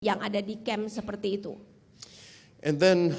yang ada di camp seperti itu. And then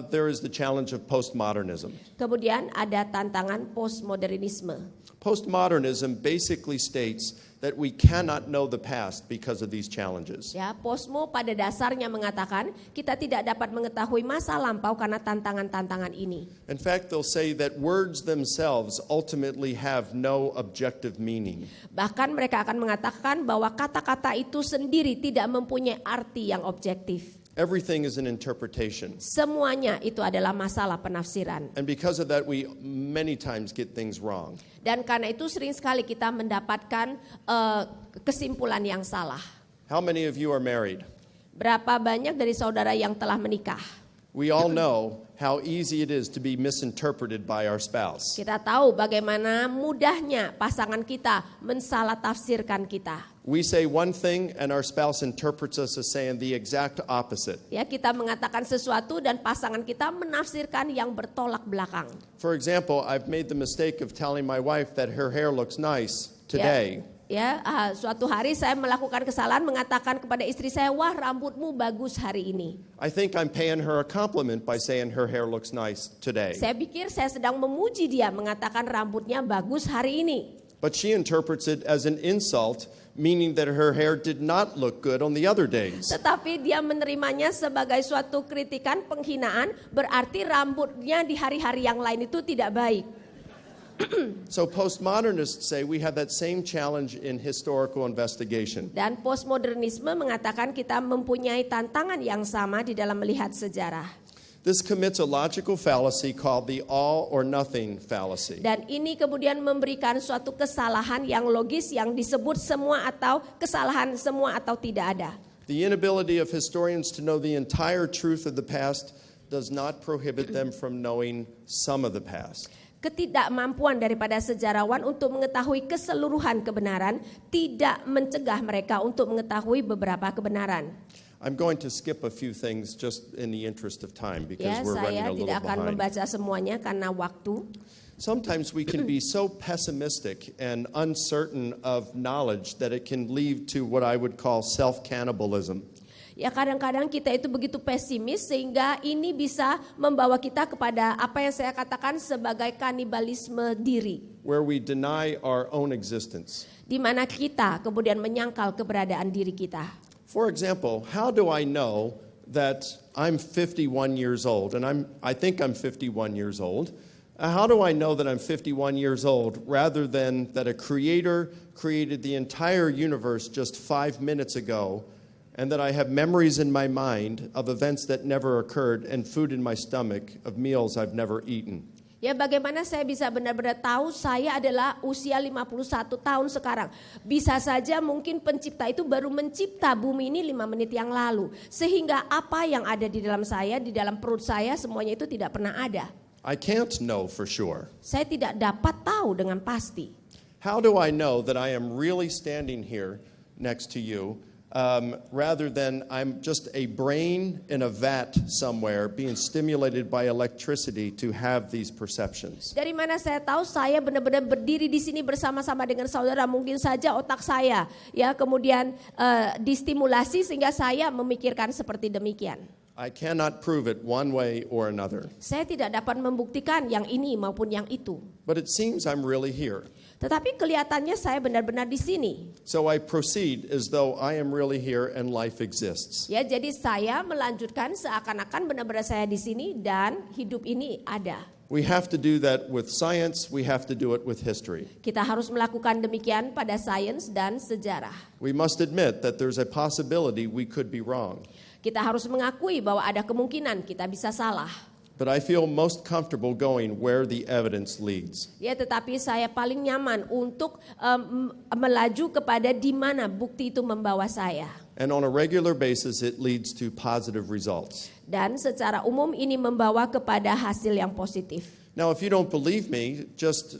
there is the challenge of postmodernism. Kemudian ada tantangan postmodernisme. Postmodernism basically states that we cannot know the past because of these challenges. Ya, postmo pada dasarnya mengatakan kita tidak dapat mengetahui masa lampau karena tantangan-tantangan ini. In fact, they'll say that words themselves ultimately have no objective meaning. Bahkan mereka akan mengatakan bahwa kata-kata itu sendiri tidak mempunyai arti yang objektif. Everything is an interpretation. Semuanya itu adalah masalah penafsiran. And because of that, we many times get things wrong. Dan karena itu sering sekali kita mendapatkan kesimpulan yang salah. How many of you are married? Berapa banyak dari saudara yang telah menikah? We all know how easy it is to be misinterpreted by our spouse. Kita tahu bagaimana mudahnya pasangan kita mensalah tafsirkan kita. We say one thing and our spouse interprets us as saying the exact opposite. Ya, kita mengatakan sesuatu dan pasangan kita menafsirkan yang bertolak belakang. For example, I've made the mistake of telling my wife that her hair looks nice today. Suatu hari saya melakukan kesalahan mengatakan kepada istri saya, wah rambutmu bagus hari ini. I think I'm paying her a compliment by saying her hair looks nice today. Saya pikir saya sedang memuji dia mengatakan rambutnya bagus hari ini. But she interprets it as an insult, meaning that her hair did not look good on the other days. Tetapi dia menerimanya sebagai suatu kritikan, penghinaan, berarti rambutnya di hari-hari yang lain itu tidak baik. So postmodernists say we have that same challenge in historical investigation. Dan postmodernisme mengatakan kita mempunyai tantangan yang sama di dalam melihat sejarah. This commits a logical fallacy called the all or nothing fallacy. Dan ini kemudian memberikan suatu kesalahan yang logis yang disebut semua atau kesalahan semua atau tidak ada. The inability of historians to know the entire truth of the past does not prohibit them from knowing some of the past. Ketidakmampuan daripada sejarawan untuk mengetahui keseluruhan kebenaran tidak mencegah mereka untuk mengetahui beberapa kebenaran. I'm going to skip a few things just in the interest of time because we're running a Saya little tidak akan behind. membaca semuanya karena waktu. Sometimes we can be so pessimistic and uncertain of knowledge that it can lead to what I would call self-cannibalism. Ya, kadang-kadang kita itu begitu pesimis sehingga ini bisa membawa kita kepada apa yang saya katakan sebagai kanibalisme diri. Where we deny our own existence. Di mana kita kemudian menyangkal keberadaan diri kita. For example, how do I know that I'm 51 years old and I think I'm 51 years old? How do I know that I'm 51 years old rather than that a creator created the entire universe just 5 minutes ago? And that I have memories in my mind of events that never occurred and food in my stomach of meals I've never eaten. Ya, bagaimana saya bisa benar-benar tahu saya adalah usia 51 tahun sekarang. Bisa saja mungkin pencipta itu baru mencipta bumi ini 5 menit yang lalu. Sehingga apa yang ada di dalam saya, di dalam perut saya, semuanya itu tidak pernah ada. I can't know for sure. Saya tidak dapat tahu dengan pasti. How do I know that I am really standing here next to you? Rather than I'm just a brain in a vat somewhere being stimulated by electricity to have these perceptions. Dari mana saya tahu saya benar-benar berdiri di sini bersama-sama dengan saudara, mungkin saja otak saya ya kemudian distimulasi sehingga saya memikirkan seperti demikian. I cannot prove it one way or another. Saya tidak dapat membuktikan yang ini maupun yang itu. But it seems I'm really here. Tetapi kelihatannya saya benar-benar di sini. So I proceed as though I am really here and life exists. Ya, jadi saya melanjutkan seakan-akan benar-benar saya di sini dan hidup ini ada. We have to do that with science, we have to do it with history. Kita harus melakukan demikian pada sains dan sejarah. We must admit that there's a possibility we could be wrong. Kita harus mengakui bahwa ada kemungkinan kita bisa salah. But I feel most comfortable going where the evidence leads. Ya, tetapi saya paling nyaman untuk melaju kepada di mana bukti itu membawa saya. And on a regular basis it leads to positive results. Dan secara umum ini membawa kepada hasil yang positif. Now if you don't believe me, just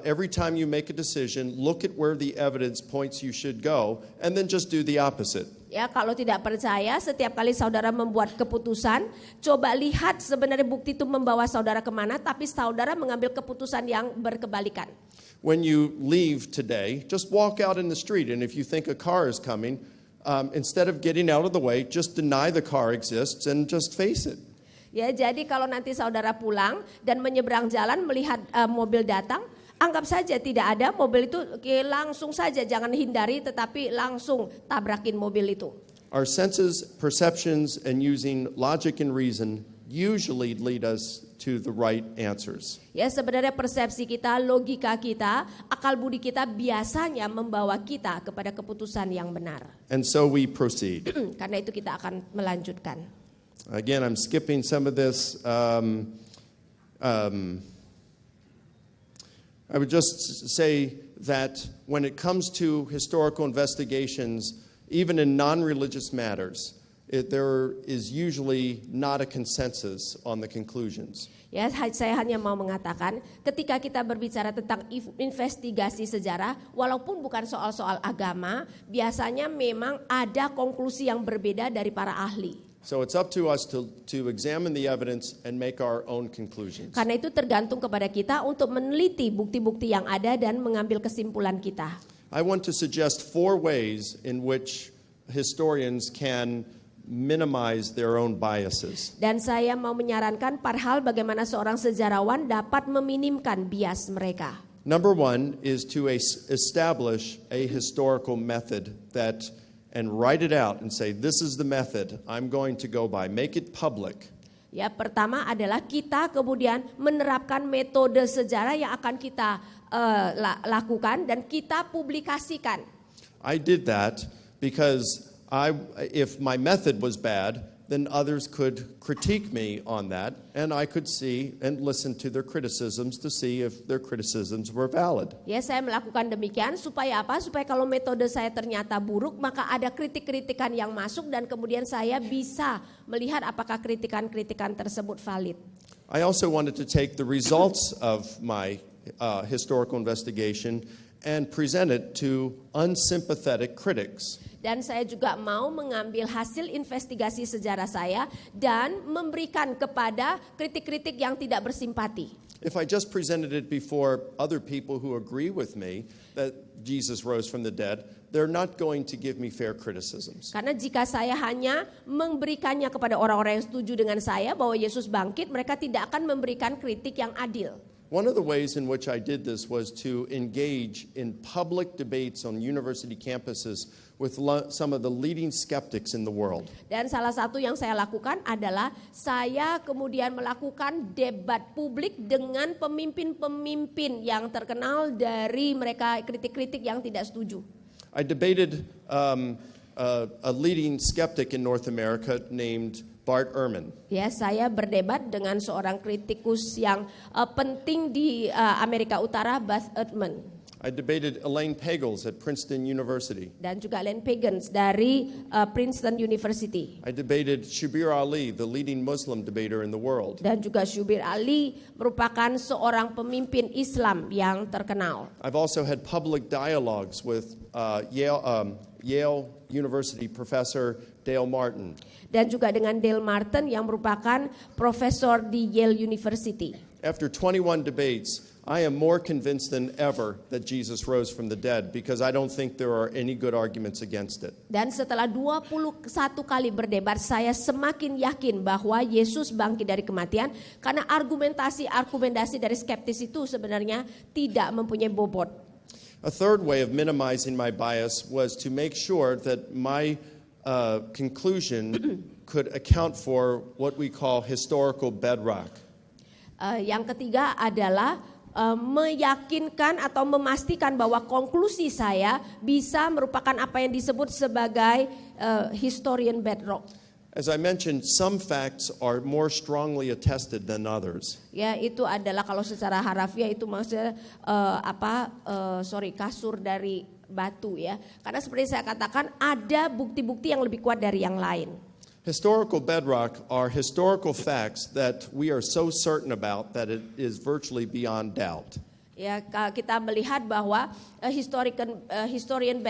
every time you make a decision, look at where the evidence points you should go and then just do the opposite. Ya, kalau tidak percaya, setiap kali saudara membuat keputusan, coba lihat sebenarnya bukti itu membawa saudara kemana, tapi saudara mengambil keputusan yang berkebalikan. When you leave today, just walk out in the street, and if you think a car is coming, instead of getting out of the way, just deny the car exists and just face it. Ya, jadi kalau nanti saudara pulang dan menyeberang jalan melihat mobil datang, anggap saja tidak ada mobil itu, langsung saja jangan hindari tetapi langsung tabrakin mobil itu. Our senses, perceptions, and using logic and reason usually lead us to the right answers. Ya, sebenarnya persepsi kita, logika kita, akal budi kita biasanya membawa kita kepada keputusan yang benar. And so we proceed. Karena itu kita akan melanjutkan. Again, I'm skipping some of this. I would just say that when it comes to historical investigations, even in non-religious matters, there is usually not a consensus on the conclusions. Ya, saya hanya mau mengatakan ketika kita berbicara tentang investigasi sejarah, walaupun bukan soal-soal agama, biasanya memang ada konklusi yang berbeda dari para ahli. So it's up to us to examine the evidence and make our own conclusions. Karena itu tergantung kepada kita untuk meneliti bukti-bukti yang ada dan mengambil kesimpulan kita. I want to suggest 4 ways in which historians can minimize their own biases. Dan saya mau menyarankan 4 hal bagaimana seorang sejarawan dapat meminimkan bias mereka. Number 1 is to establish a historical method and write it out and say, this is the method I'm going to go by. Make it public. Ya, pertama adalah kita kemudian menerapkan metode sejarah yang akan kita lakukan dan kita publikasikan. I did that because if my method was bad, then others could critique me on that, and I could see and listen to their criticisms to see if their criticisms were valid. Ya, saya melakukan demikian supaya apa? Supaya kalau metode saya ternyata buruk, maka ada kritik-kritikan yang masuk dan kemudian saya bisa melihat apakah kritikan-kritikan tersebut valid. I also wanted to take the results of my historical investigation and present it to unsympathetic critics. Dan saya juga mau mengambil hasil investigasi sejarah saya dan memberikan kepada kritik-kritik yang tidak bersimpati. If I just presented it before other people who agree with me that Jesus rose from the dead, they're not going to give me fair criticisms. Karena jika saya hanya memberikannya kepada orang-orang yang setuju dengan saya bahwa Yesus bangkit, mereka tidak akan memberikan kritik yang adil. One of the ways in which I did this was to engage in public debates on university campuses with some of the leading skeptics in the world. Dan salah satu yang saya lakukan adalah saya kemudian melakukan debat publik dengan pemimpin-pemimpin yang terkenal dari mereka kritik-kritik yang tidak setuju. I debated a leading skeptic in North America named Bart Ehrman. Ya, saya berdebat dengan seorang kritikus yang penting di Amerika Utara, Bart Ehrman. I debated Elaine Pagels at Princeton University. Dan juga Elaine Pagels dari Princeton University. I debated Shubir Ali, the leading Muslim debater in the world. Dan juga Shubir Ali merupakan seorang pemimpin Islam yang terkenal. I've also had public dialogues with Yale University professor Dale Martin. Dan juga dengan Dale Martin yang merupakan profesor di Yale University. After 21 debates, I am more convinced than ever that Jesus rose from the dead because I don't think there are any good arguments against it. Dan setelah 21 kali berdebat, saya semakin yakin bahwa Yesus bangkit dari kematian karena argumentasi dari skeptis itu sebenarnya tidak mempunyai bobot. A third way of minimizing my bias was to make sure that my conclusion could account for what we call historical bedrock. Yang ketiga adalah meyakinkan atau memastikan bahwa konklusi saya bisa merupakan apa yang disebut sebagai historian bedrock. As I mentioned, some facts are more strongly attested than others. Ya, itu adalah kalau secara harafiah itu maksudnya kasur dari batu ya. Karena seperti saya katakan ada bukti-bukti yang lebih kuat dari yang lain. Historical bedrock are historical facts that we are so certain about that it is virtually beyond doubt. Ya, kita melihat bahwa historian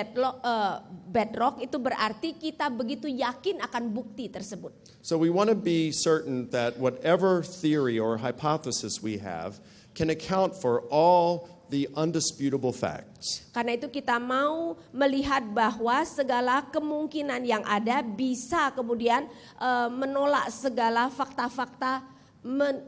bedrock itu berarti kita begitu yakin akan bukti tersebut. So we want to be certain that whatever theory or hypothesis we have can account for all the undisputable facts. Karena itu kita mau melihat bahwa segala kemungkinan yang ada bisa kemudian menolak segala fakta-fakta,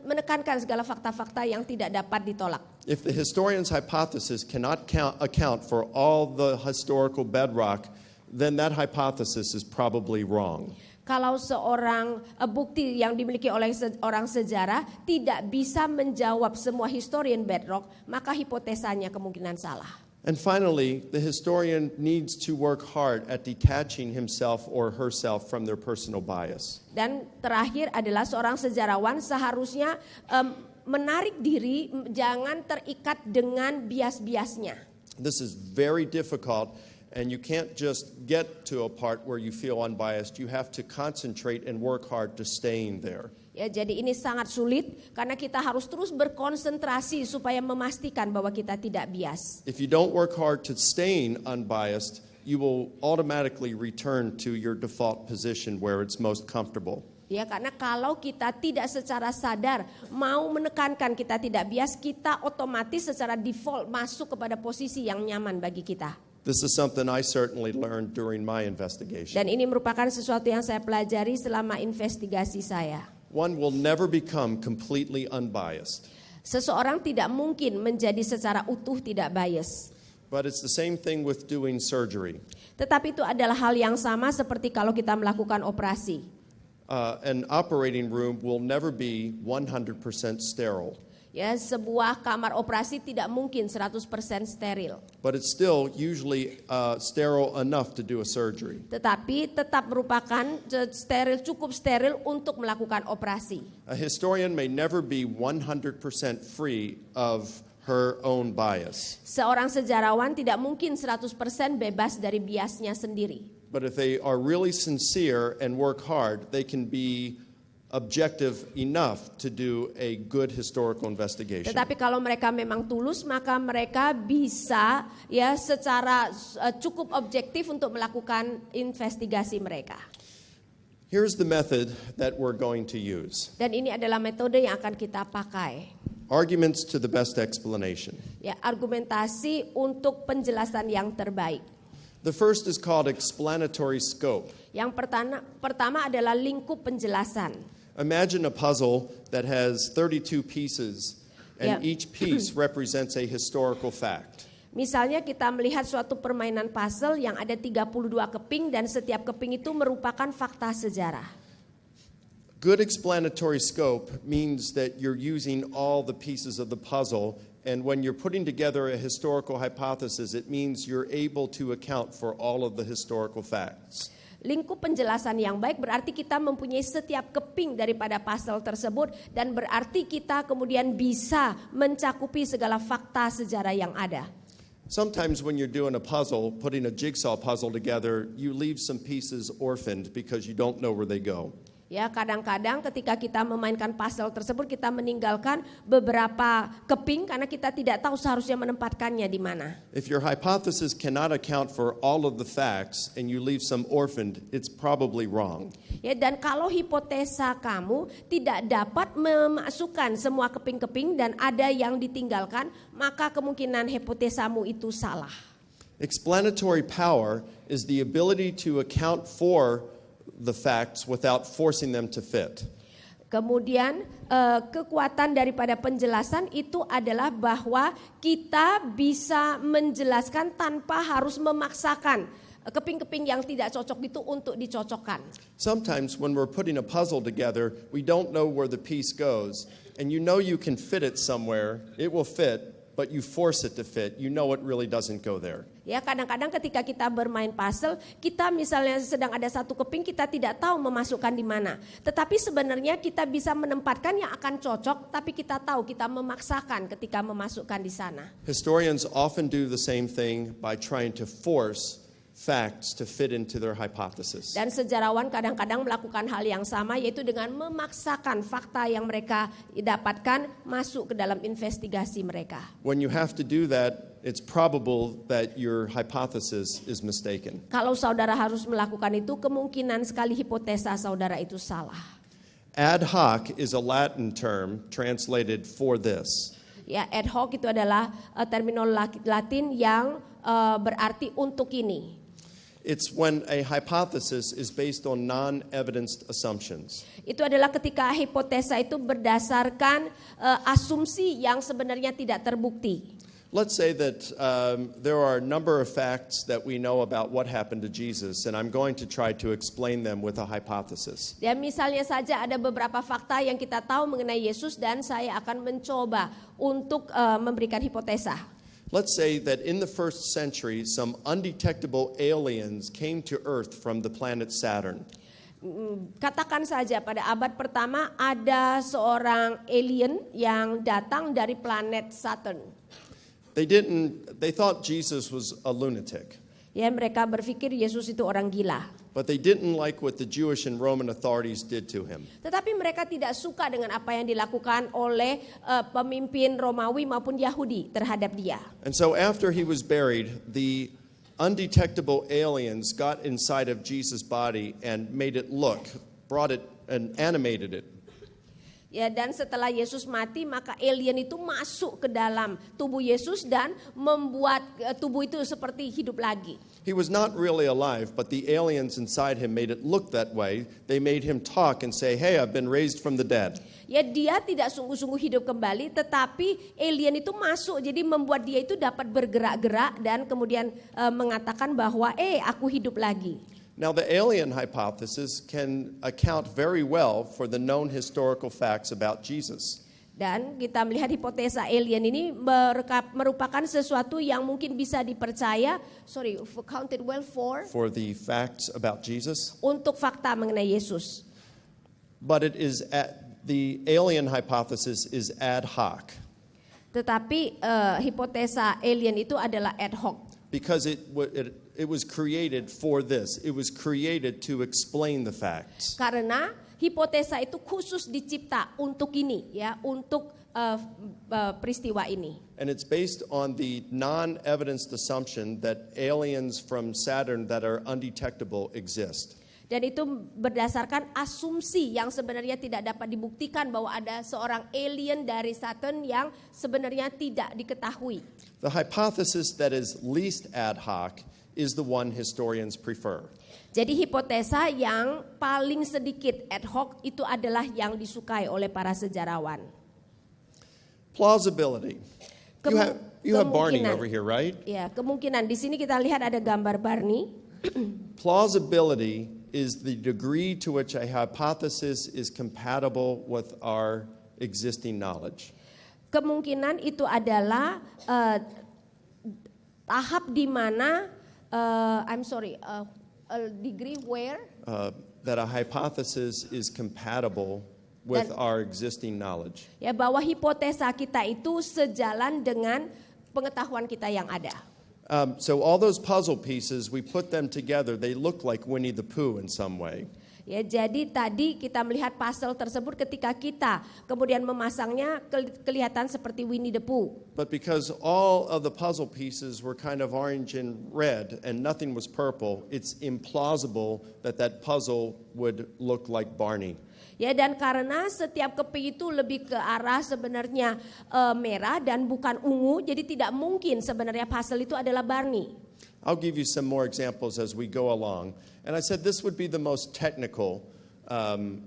menekankan segala fakta-fakta yang tidak dapat ditolak. If the historian's hypothesis cannot account for all the historical bedrock, then that hypothesis is probably wrong. Kalau seorang bukti yang dimiliki oleh seorang sejarah tidak bisa menjawab semua historian bedrock, maka hipotesanya kemungkinan salah. And finally, the historian needs to work hard at detaching himself or herself from their personal bias. Dan terakhir adalah seorang sejarawan seharusnya menarik diri, jangan terikat dengan bias-biasnya. This is very difficult. And you can't just get to a part where you feel unbiased. You have to concentrate and work hard to staying there. Ya, jadi ini sangat sulit karena kita harus terus berkonsentrasi supaya memastikan bahwa kita tidak bias. If you don't work hard to staying unbiased, you will automatically return to your default position where it's most comfortable. Ya, karena kalau kita tidak secara sadar mau menekankan kita tidak bias, kita otomatis secara default masuk kepada posisi yang nyaman bagi kita. This is something I certainly learned during my investigation. Dan ini merupakan sesuatu yang saya pelajari selama investigasi saya. One will never become completely unbiased. Seseorang tidak mungkin menjadi secara utuh tidak bias. But it's the same thing with doing surgery. Tetapi itu adalah hal yang sama seperti kalau kita melakukan operasi. An operating room will never be 100% sterile. Ya, sebuah kamar operasi tidak mungkin 100% steril. But it's still usually sterile enough to do a surgery. Tetapi tetap merupakan steril, cukup steril untuk melakukan operasi. A historian may never be 100% free of her own bias. Seorang sejarawan tidak mungkin 100% bebas dari biasnya sendiri. But if they are really sincere and work hard, they can be objective enough to do a good historical investigation. Tetapi kalau mereka memang tulus, maka mereka bisa ya secara cukup objektif untuk melakukan investigasi mereka. Here's the method that we're going to use. Dan ini adalah metode yang akan kita pakai. Arguments to the best explanation. Ya, argumentasi untuk penjelasan yang terbaik. The first is called explanatory scope. Yang pertama adalah lingkup penjelasan. Imagine a puzzle that has 32 pieces and Yeah. each piece represents a historical fact. Misalnya kita melihat suatu permainan puzzle yang ada 32 keping dan setiap keping itu merupakan fakta sejarah. Good explanatory scope means that you're using all the pieces of the puzzle, and when you're putting together a historical hypothesis, it means you're able to account for all of the historical facts. Lingkup penjelasan yang baik berarti kita mempunyai setiap keping daripada puzzle tersebut dan berarti kita kemudian bisa mencakupi segala fakta sejarah yang ada. Sometimes when you're doing a puzzle, putting a jigsaw puzzle together, you leave some pieces orphaned because you don't know where they go. Ya, kadang-kadang ketika kita memainkan puzzle tersebut kita meninggalkan beberapa keping karena kita tidak tahu seharusnya menempatkannya di mana. If your hypothesis cannot account for all of the facts and you leave some orphaned, it's probably wrong. Ya, dan kalau hipotesa kamu tidak dapat memasukkan semua keping-keping dan ada yang ditinggalkan, maka kemungkinan hipotesamu itu salah. Explanatory power is the ability to account for the facts without forcing them to fit. Kemudian kekuatan daripada penjelasan itu adalah bahwa kita bisa menjelaskan tanpa harus memaksakan keping-keping yang tidak cocok itu untuk dicocokkan. Sometimes when we're putting a puzzle together, we don't know where the piece goes, and you know you can fit it somewhere, it will fit, but you force it to fit, you know it really doesn't go there. Ya, kadang-kadang ketika kita bermain puzzle, kita misalnya sedang ada satu keping, kita tidak tahu memasukkan di mana. Tetapi sebenarnya kita bisa menempatkan yang akan cocok, tapi kita tahu kita memaksakan ketika memasukkan di sana. Historians often do the same thing by trying to force facts to fit into their hypothesis. Dan sejarawan kadang-kadang melakukan hal yang sama, yaitu dengan memaksakan fakta yang mereka dapatkan masuk ke dalam investigasi mereka. When you have to do that, it's probable that your hypothesis is mistaken. Kalau saudara harus melakukan itu, kemungkinan sekali hipotesa saudara itu salah. Ad hoc is a Latin term translated for this. Ya, ad hoc itu adalah terminologi Latin yang berarti untuk ini. It's when a hypothesis is based on non-evidenced assumptions. Itu adalah ketika hipotesa itu berdasarkan asumsi yang sebenarnya tidak terbukti. Let's say that there are a number of facts that we know about what happened to Jesus, and I'm going to try to explain them with a hypothesis. Dan misalnya saja ada beberapa fakta yang kita tahu mengenai Yesus dan saya akan mencoba untuk memberikan hipotesa. Let's say that in the first century, some undetectable aliens came to Earth from the planet Saturn. Katakan saja pada abad pertama ada seorang alien yang datang dari planet Saturn. They thought Jesus was a lunatic. Ya, mereka berpikir Yesus itu orang gila. But they didn't like what the Jewish and Roman authorities did to him. Tetapi mereka tidak suka dengan apa yang dilakukan oleh pemimpin Romawi maupun Yahudi terhadap dia. And so after he was buried, the undetectable aliens got inside of Jesus' body and made it look, brought it and animated it. Ya, dan setelah Yesus mati maka alien itu masuk ke dalam tubuh Yesus dan membuat tubuh itu seperti hidup lagi. He was not really alive, but the aliens inside him made it look that way. They made him talk and say, "Hey, I've been raised from the dead." Ya, dia tidak sungguh-sungguh hidup kembali, tetapi alien itu masuk jadi membuat dia itu dapat bergerak-gerak dan kemudian mengatakan bahwa aku hidup lagi. Now, the alien hypothesis can account very well for the known historical facts about Jesus. Dan kita melihat hipotesa alien ini merupakan sesuatu yang mungkin bisa dipercaya. Counted well for the facts about Jesus. Untuk fakta mengenai Yesus. But the alien hypothesis is ad hoc. Tetapi hipotesa alien itu adalah ad hoc. Because it was created for this. It was created to explain the facts. Karena hipotesa itu khusus dicipta untuk ini, ya, untuk peristiwa ini. And it's based on the non-evidenced assumption that aliens from Saturn that are undetectable exist. Dan itu berdasarkan asumsi yang sebenarnya tidak dapat dibuktikan bahwa ada seorang alien dari Saturn yang sebenarnya tidak diketahui. The hypothesis that is least ad hoc is the one historians prefer. Jadi hipotesa yang paling sedikit ad hoc itu adalah yang disukai oleh para sejarawan. Plausibility. You have Barney over here, right? Ya, kemungkinan di sini kita lihat ada gambar Barney. Plausibility is the degree to which a hypothesis is compatible with our existing knowledge. Kemungkinan itu adalah tahap di mana a degree where that a hypothesis is compatible with our existing knowledge. Ya, bahwa hipotesa kita itu sejalan dengan pengetahuan kita yang ada. So all those puzzle pieces, we put them together, they look like Winnie the Pooh in some way. Ya, jadi tadi kita melihat puzzle tersebut ketika kita kemudian memasangnya kelihatan seperti Winnie the Pooh. But because all of the puzzle pieces were kind of orange and red and nothing was purple, it's implausible that that puzzle would look like Barney. Ya, dan karena setiap keping itu lebih ke arah sebenarnya merah dan bukan ungu, jadi tidak mungkin sebenarnya puzzle itu adalah Barney. I'll give you some more examples as we go along. And I said this would be the most technical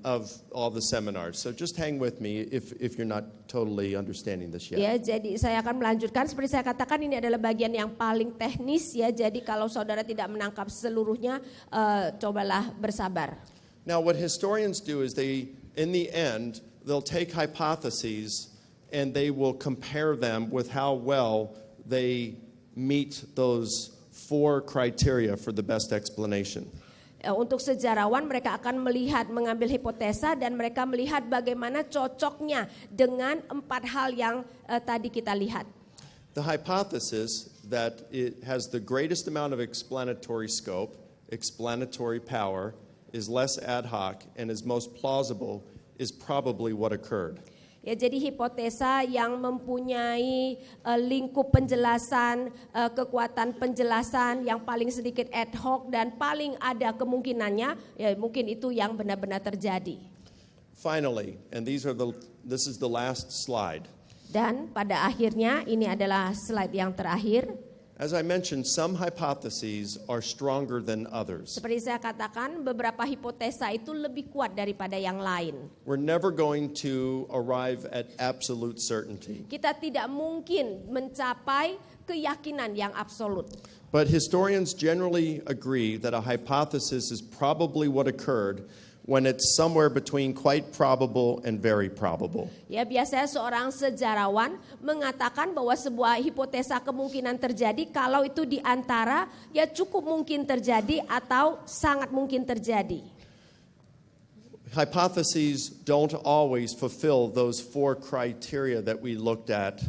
of all the seminars. So just hang with me if you're not totally understanding this yet. Ya, jadi saya akan melanjutkan seperti saya katakan ini adalah bagian yang paling teknis ya. Jadi kalau saudara tidak menangkap seluruhnya, cobalah bersabar. Now, what historians do is in the end, they'll take hypotheses and they will compare them with how well they meet those 4 criteria for the best explanation. Untuk sejarawan mereka akan mengambil hipotesa dan mereka melihat bagaimana cocoknya dengan 4 hal yang tadi kita lihat. The hypothesis that it has the greatest amount of explanatory scope, explanatory power, is less ad hoc and is most plausible is probably what occurred. Ya, jadi hipotesa yang mempunyai lingkup penjelasan, kekuatan penjelasan yang paling sedikit ad hoc dan paling ada kemungkinannya, ya mungkin itu yang benar-benar terjadi. Finally, and this is the last slide. Dan pada akhirnya ini adalah slide yang terakhir. As I mentioned, some hypotheses are stronger than others. Seperti saya katakan, beberapa hipotesa itu lebih kuat daripada yang lain. We're never going to arrive at absolute certainty. Kita tidak mungkin mencapai keyakinan yang absolut. But historians generally agree that a hypothesis is probably what occurred when it's somewhere between quite probable and very probable. Ya, biasanya seorang sejarawan mengatakan bahwa sebuah hipotesa kemungkinan terjadi kalau itu di antara ya cukup mungkin terjadi atau sangat mungkin terjadi. Hypotheses don't always fulfill those 4 criteria that we looked at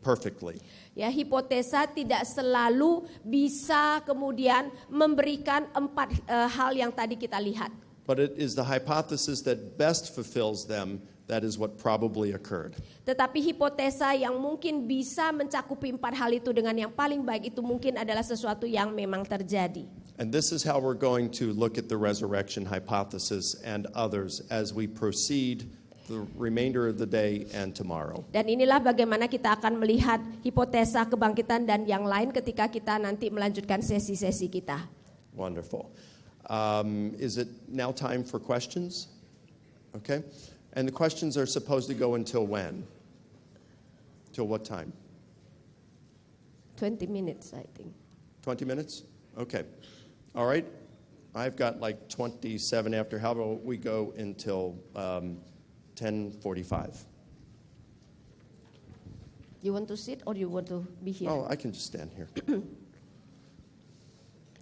perfectly. Ya, hipotesa tidak selalu bisa kemudian memberikan 4 hal yang tadi kita lihat. But it is the hypothesis that best fulfills them that is what probably occurred. Tetapi hipotesa yang mungkin bisa mencakupi 4 hal itu dengan yang paling baik itu mungkin adalah sesuatu yang memang terjadi. And this is how we're going to look at the resurrection hypothesis and others as we proceed the remainder of the day and tomorrow. Dan inilah bagaimana kita akan melihat hipotesa kebangkitan dan yang lain ketika kita nanti melanjutkan sesi-sesi kita. Wonderful. Is it now time for questions? Okay. And the questions are supposed to go until when? Till what time? 20 minutes, I think. 20 minutes? Okay. All right. I've got like 27 after. How about we go until 10:45? You want to sit or you want to be here? Oh, I can just stand here.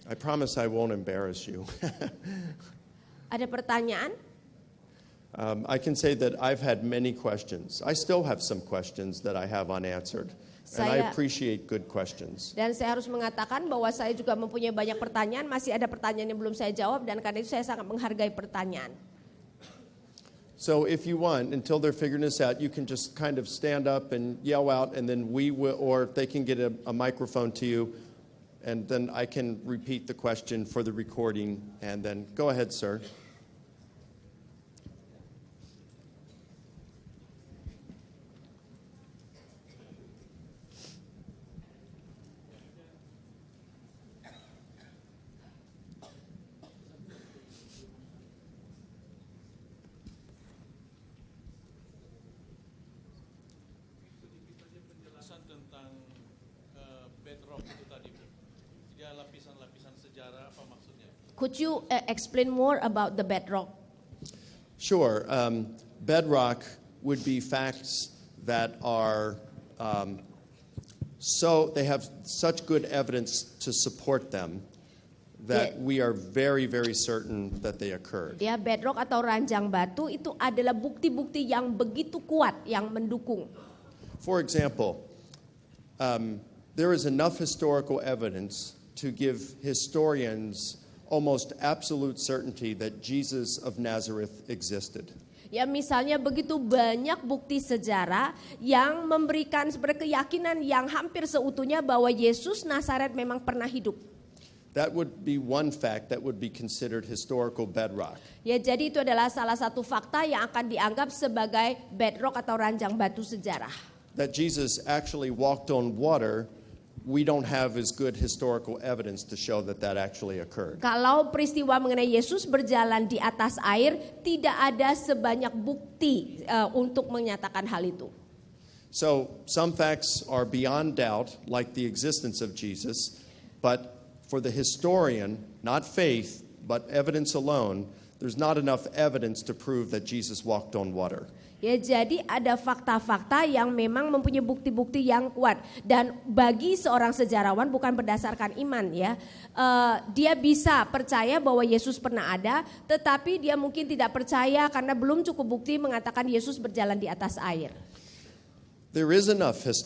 I promise I won't embarrass you. Ada pertanyaan? I can say that I've had many questions. I still have some questions that I have unanswered. And I appreciate good questions. Dan saya harus mengatakan bahwa saya juga mempunyai banyak pertanyaan, masih ada pertanyaan yang belum saya jawab dan karena itu saya sangat menghargai pertanyaan. So if you want, until they're figuring this out, you can just kind of stand up and yell out, and then we will, or they can get a microphone to you, and then I can repeat the question for the recording, and then go ahead, sir. Tentang bedrock itu tadi, Bu. 3 lapisan-lapisan sejarah, apa maksudnya? Could you explain more about the bedrock? Sure. Bedrock would be facts that are they have such good evidence to support them that we are very, very certain that they occurred. Ya, bedrock atau ranjang batu itu adalah bukti-bukti yang begitu kuat yang mendukung. For example, there is enough historical evidence to give historians almost absolute certainty that Jesus of Nazareth existed. Ya, misalnya begitu banyak bukti sejarah yang memberikan keyakinan yang hampir seutuhnya bahwa Yesus Nazaret memang pernah hidup. That would be one fact that would be considered historical bedrock. Ya, jadi itu adalah salah satu fakta yang akan dianggap sebagai bedrock atau ranjang batu sejarah. That Jesus actually walked on water, we don't have as good historical evidence to show that that actually occurred. Kalau peristiwa mengenai Yesus berjalan di atas air, tidak ada sebanyak bukti untuk menyatakan hal itu. So some facts are beyond doubt, like the existence of Jesus, but for the historian, not faith, but evidence alone, there's not enough evidence to prove that Jesus walked on water. Ya, jadi ada fakta-fakta yang memang mempunyai bukti-bukti yang kuat dan bagi seorang sejarawan bukan berdasarkan iman ya, dia bisa percaya bahwa Yesus pernah ada, tetapi dia mungkin tidak percaya karena belum cukup bukti mengatakan Yesus berjalan di atas air. There is enough